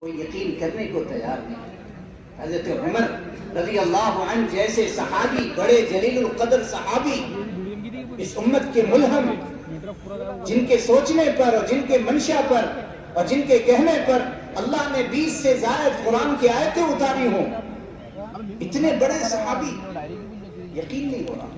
کوئی یقین کرنے کو تیار نہیں. حضرت عمر رضی اللہ عنہ جیسے صحابی، بڑے جلیل القدر صحابی، اس امت کے ملہم، جن کے سوچنے پر اور جن کے منشا پر اور جن کے کہنے پر اللہ نے 20 سے زائد قرآن کی آیتیں اتاری ہوں، اتنے بڑے صحابی، یقین نہیں ہو رہا.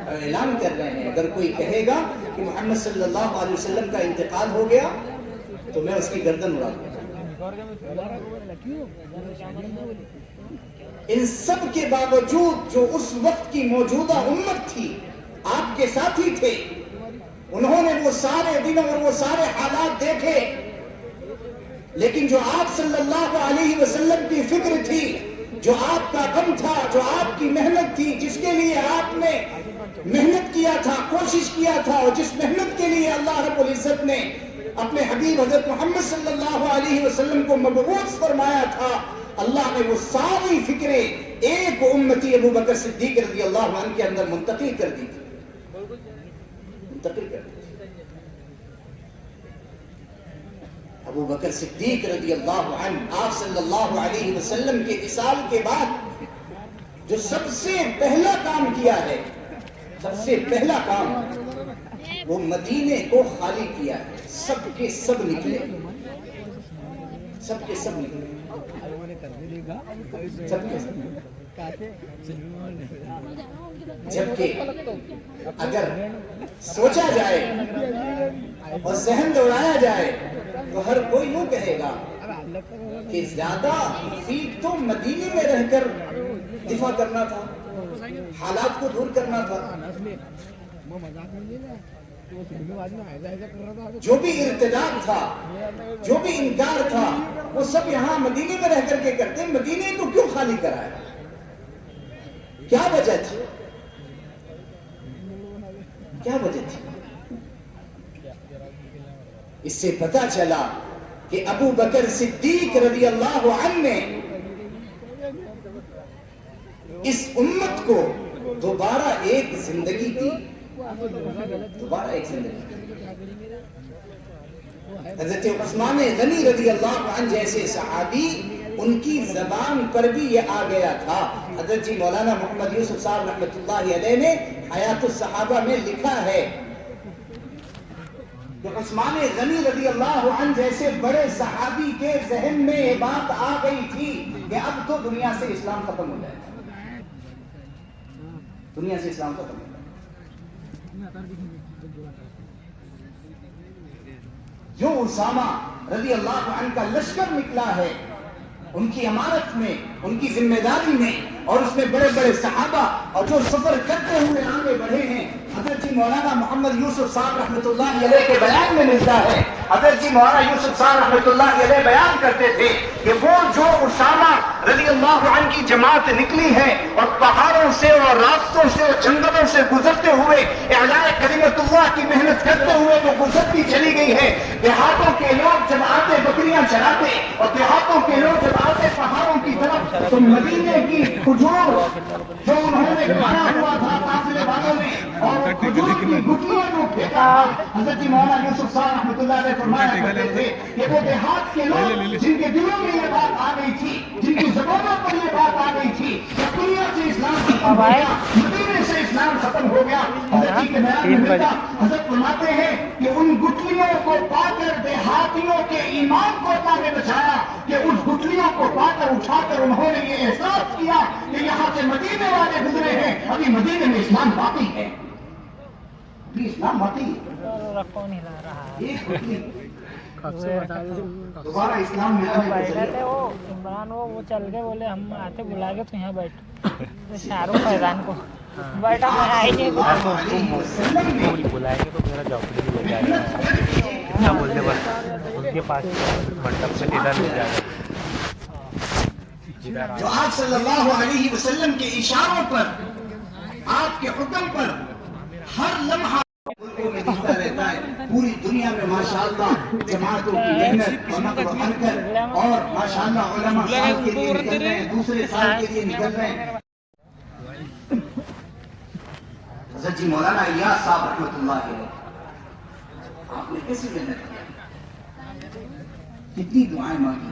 اور اعلان کر رہے ہیں اگر کوئی کہے گا کہ محمد صلی اللہ علیہ وسلم کا انتقال ہو گیا تو میں اس کی گردن اڑا دوں. ان سب کے باوجود جو اس وقت کی موجودہ امت تھی، آپ کے ساتھی تھے، انہوں نے وہ سارے دن اور وہ سارے حالات دیکھے، لیکن جو آپ صلی اللہ علیہ وسلم کی فکر تھی، جو آپ کا غم تھا، جو آپ کی محنت تھی، جس کے لیے آپ نے محنت کیا تھا، کوشش کیا تھا، اور جس محنت کے لیے اللہ رب العزت نے اپنے حبیب حضرت محمد صلی اللہ علیہ وسلم کو مبعوث فرمایا تھا، اللہ نے وہ ساری فکریں ایک امتی ابو بکر صدیق رضی اللہ عنہ کے اندر منتقل کر دی تھی. منتقل کر دی تھی. ابو بکر صدیق رضی اللہ عنہ آپ صلی اللہ علیہ وسلم کے وصال کے بعد جو سب سے پہلا کام کیا ہے، سب سے پہلا کام وہ مدینے کو خالی کیا ہے. سب کے سب نکلے، سب کے سب نکلے، سب کے سب. جبکہ اگر سوچا جائے اور ذہن دوڑایا جائے تو ہر کوئی یوں کہے گا کہ زیادہ مفید تو مدینے میں رہ کر دفاع کرنا تھا، حالات کو دور کرنا تھا. جو بھی ارتداد تھا، جو بھی انکار تھا، وہ سب یہاں مدینے میں رہ کر کے کرتے. مدینے کو کیوں خالی کرایا؟ کیا وجہ تھی؟ کیا وجہ تھی؟ اس سے پتا چلا کہ ابو بکر صدیق رضی اللہ عنہ نے اس امت کو دوبارہ ایک زندگی دی. دوبارہ ایک زندگی. حضرت عثمان غنی رضی اللہ عنہ جیسے صحابی، ان کی زبان پر بھی یہ آ گیا تھا. حضرت جی مولانا محمد یوسف صاحب رحمۃ اللہ علیہ نے حیات الصحابہ میں لکھا ہے کہ عثمان غنی رضی اللہ عنہ جیسے بڑے صحابی کے ذہن میں یہ بات آ گئی تھی کہ اب تو دنیا سے اسلام ختم ہو جائے گا، دنیا سے اسلام ختم ہو جائے گا. جو اسامہ رضی اللہ عنہ کا لشکر نکلا ہے، ان کی امارت میں، ان کی ذمہ داری میں، اور اس میں بڑے بڑے صحابہ اور جو سفر کرتے ہوئے آگے بڑھے ہیں، حضرت جی مولانا محمد یوسف صاحب رحمۃ اللہ علیہ کے بیان میں ملتا ہے. حضرت جی مولانا یوسف صاحب رحمۃ اللہ علیہ بیان کرتے تھے کہ وہ جو اسامہ رضی اللہ عنہ کی جماعت نکلی ہے اور پہاڑوں سے اور راستوں سے اور جنگلوں سے گزرتے ہوئے اعلاء کلمت اللہ کی محنت کرتے ہوئے جو گزرتی چلی گئی ہے، دیہاتوں کے لوگ جب آتے بکریاں چراتے اور دیہاتوں کے لوگ جب آتے پہاڑوں کی طرف، تو مدینے کی کھجور جو انہوں نے کھایا ہوا تھا قافلے والوں نے، اور کھجور کی گٹلیاں جو پھینکا، حضرت مولانا یوسف صاحب رحمۃ اللہ علیہ فرمایا کرتے تھے کہ وہ دیہات کے لوگ جن کے دلوں میں یہ بات آ گئی تھی، جن کی زبانوں پر یہ بات آ گئی تھی کہ دنیا سے اسلام ختم ہو گیا، مدینے سے اسلام ختم ہو گیا، حضرت جی کے بیان میں ملتا، حضرت فرماتے ہیں کہ ان گٹلیوں کو پا کر دیہاتیوں کے ایمان کو اللہ نے بچایا کہ اس گٹلیوں کو پا کر اٹھا کر انہوں نے یہ احساس کیا کہ یہاں سے مدینے والے گزرے ہیں، ابھی مدینے میں اسلام باقی ہے، ابھی اسلام باقی ہے. دوبارہ اسلام میں بیٹھے تھے وہ عمران، وہ چل گئے، بولے ہم آتے بلا کے تو یہاں بیٹھ شاہ رخ فیضان کو بیٹھا، میں آئی نہیں بلائیں گے تو میرا جاپڑی بھی لے جائے گا، کیا بولتے بس ان کے پاس منڈپ سے ادھر لے جائے گا. جو آپ صلی اللہ علیہ وسلم کے اشاروں پر، آپ کے حکم پر ہر لمحہ ملکوں میں دکھتا رہتا ہے. پوری دنیا میں ماشاءاللہ جماعتوں کی محنت اور نقل و حرکت، اور ماشاءاللہ علماء سال کے لیے نکل رہے ہیں، دوسرے سال کے لیے نکل رہے ہیں. حضرت جی مولانا الیاس صاحب رحمۃ اللہ علیہ، آپ نے کیسی محنت کی، کتنی دعائیں مانگی.